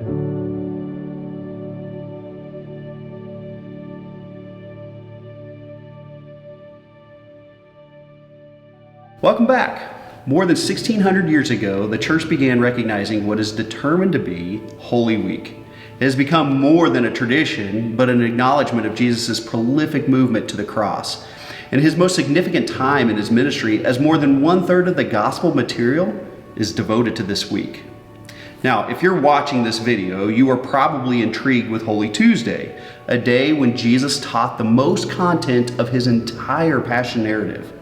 Welcome back. More than 1,600 years ago, the church began recognizing what is determined to be Holy Week. It has become more than a tradition, but an acknowledgement of Jesus' prolific movement to the cross and his most significant time in his ministry, as more than 1/3 of the gospel material is devoted to this week. Now, if you're watching this video, you are probably intrigued with Holy Tuesday, a day when Jesus taught the most content of his entire Passion narrative.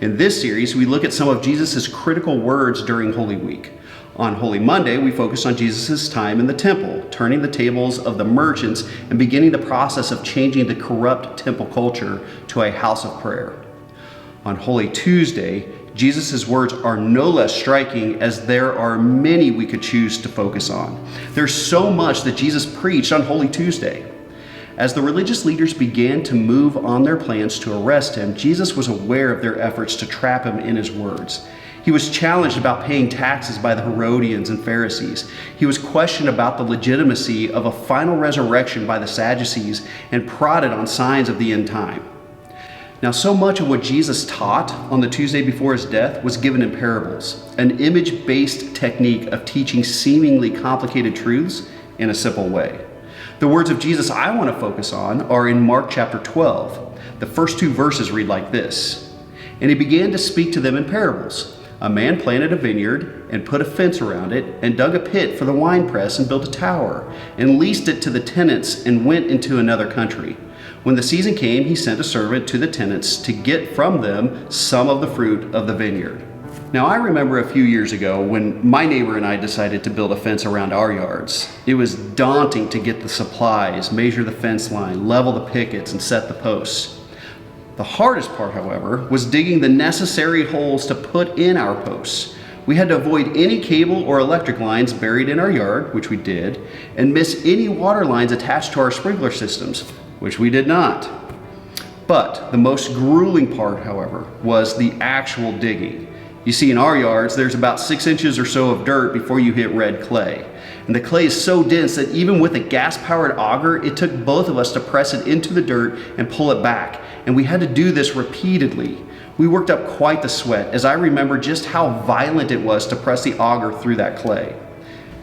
In this series, we look at some of Jesus' critical words during Holy Week. On Holy Monday, we focus on Jesus' time in the temple, turning the tables of the merchants and beginning the process of changing the corrupt temple culture to a house of prayer. On Holy Tuesday, Jesus' words are no less striking, as there are many we could choose to focus on. There's so much that Jesus preached on Holy Tuesday. As the religious leaders began to move on their plans to arrest him, Jesus was aware of their efforts to trap him in his words. He was challenged about paying taxes by the Herodians and Pharisees. He was questioned about the legitimacy of a final resurrection by the Sadducees and prodded on signs of the end time. Now, so much of what Jesus taught on the Tuesday before his death was given in parables, an image-based technique of teaching seemingly complicated truths in a simple way. The words of Jesus I want to focus on are in Mark chapter 12. The first 2 verses read like this: "And he began to speak to them in parables. A man planted a vineyard and put a fence around it and dug a pit for the winepress and built a tower and leased it to the tenants and went into another country. When the season came, he sent a servant to the tenants to get from them some of the fruit of the vineyard." Now, I remember a few years ago when my neighbor and I decided to build a fence around our yards. It was daunting to get the supplies, measure the fence line, level the pickets, and set the posts. The hardest part, however, was digging the necessary holes to put in our posts. We had to avoid any cable or electric lines buried in our yard, which we did, and miss any water lines attached to our sprinkler systems, which we did not. But the most grueling part, however, was the actual digging. You see, in our yards, there's about 6 inches or so of dirt before you hit red clay. And the clay is so dense that even with a gas-powered auger, it took both of us to press it into the dirt and pull it back. And we had to do this repeatedly. We worked up quite the sweat, as I remember just how violent it was to press the auger through that clay.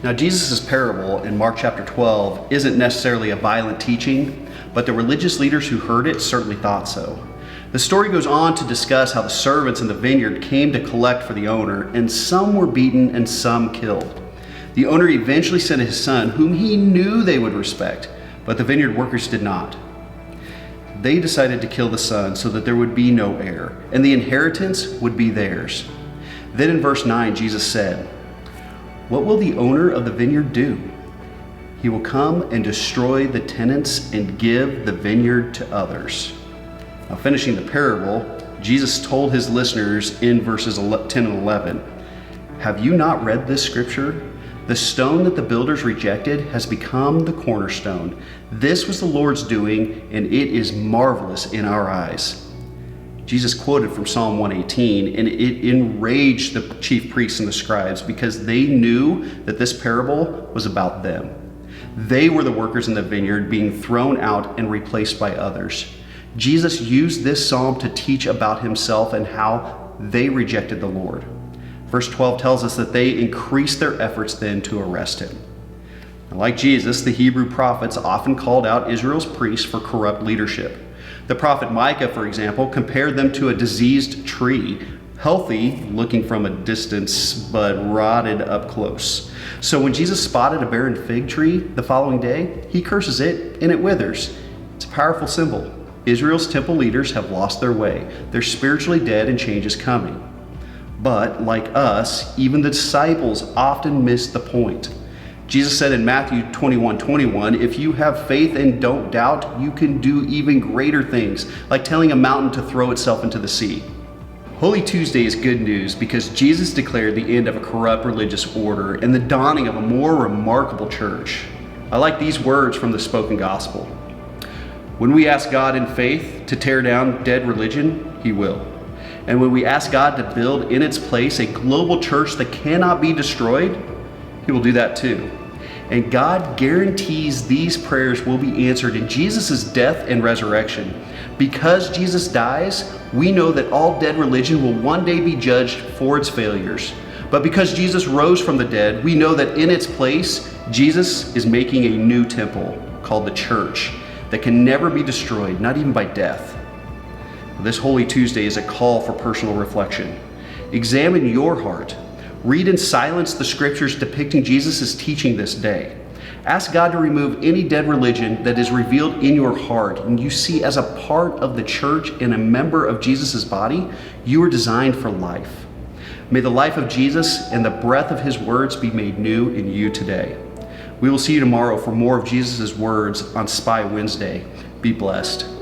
Now, Jesus' parable in Mark chapter 12 isn't necessarily a violent teaching, but the religious leaders who heard it certainly thought so. The story goes on to discuss how the servants in the vineyard came to collect for the owner, and some were beaten and some killed. The owner eventually sent his son, whom he knew they would respect, but the vineyard workers did not. They decided to kill the son so that there would be no heir, and the inheritance would be theirs. Then in verse 9, Jesus said, "What will the owner of the vineyard do? He will come and destroy the tenants and give the vineyard to others." Now, finishing the parable, Jesus told his listeners in verses 10 and 11, "Have you not read this scripture? The stone that the builders rejected has become the cornerstone. This was the Lord's doing, and it is marvelous in our eyes." Jesus quoted from Psalm 118, and it enraged the chief priests and the scribes because they knew that this parable was about them. They were the workers in the vineyard being thrown out and replaced by others. Jesus used this psalm to teach about himself and how they rejected the Lord. Verse 12 tells us that they increased their efforts then to arrest him. Now, like Jesus, the Hebrew prophets often called out Israel's priests for corrupt leadership. The prophet Micah, for example, compared them to a diseased tree, healthy looking from a distance, but rotted up close. So when Jesus spotted a barren fig tree the following day, he curses it and it withers. It's a powerful symbol. Israel's temple leaders have lost their way. They're spiritually dead and change is coming. But like us, even the disciples often miss the point. Jesus said in Matthew 21:21, "If you have faith and don't doubt, you can do even greater things, like telling a mountain to throw itself into the sea." Holy Tuesday is good news because Jesus declared the end of a corrupt religious order and the dawning of a more remarkable church. I like these words from the spoken gospel. When we ask God in faith to tear down dead religion, he will. And when we ask God to build in its place a global church that cannot be destroyed, he will do that too. And God guarantees these prayers will be answered in Jesus' death and resurrection. Because Jesus dies, we know that all dead religion will one day be judged for its failures. But because Jesus rose from the dead, we know that in its place, Jesus is making a new temple called the church that can never be destroyed, not even by death. This Holy Tuesday is a call for personal reflection. Examine your heart. Read in silence the scriptures depicting Jesus' teaching this day. Ask God to remove any dead religion that is revealed in your heart and you see as a part of the church and a member of Jesus' body. You are designed for life. May the life of Jesus and the breath of his words be made new in you today. We will see you tomorrow for more of Jesus' words on Spy Wednesday. Be blessed.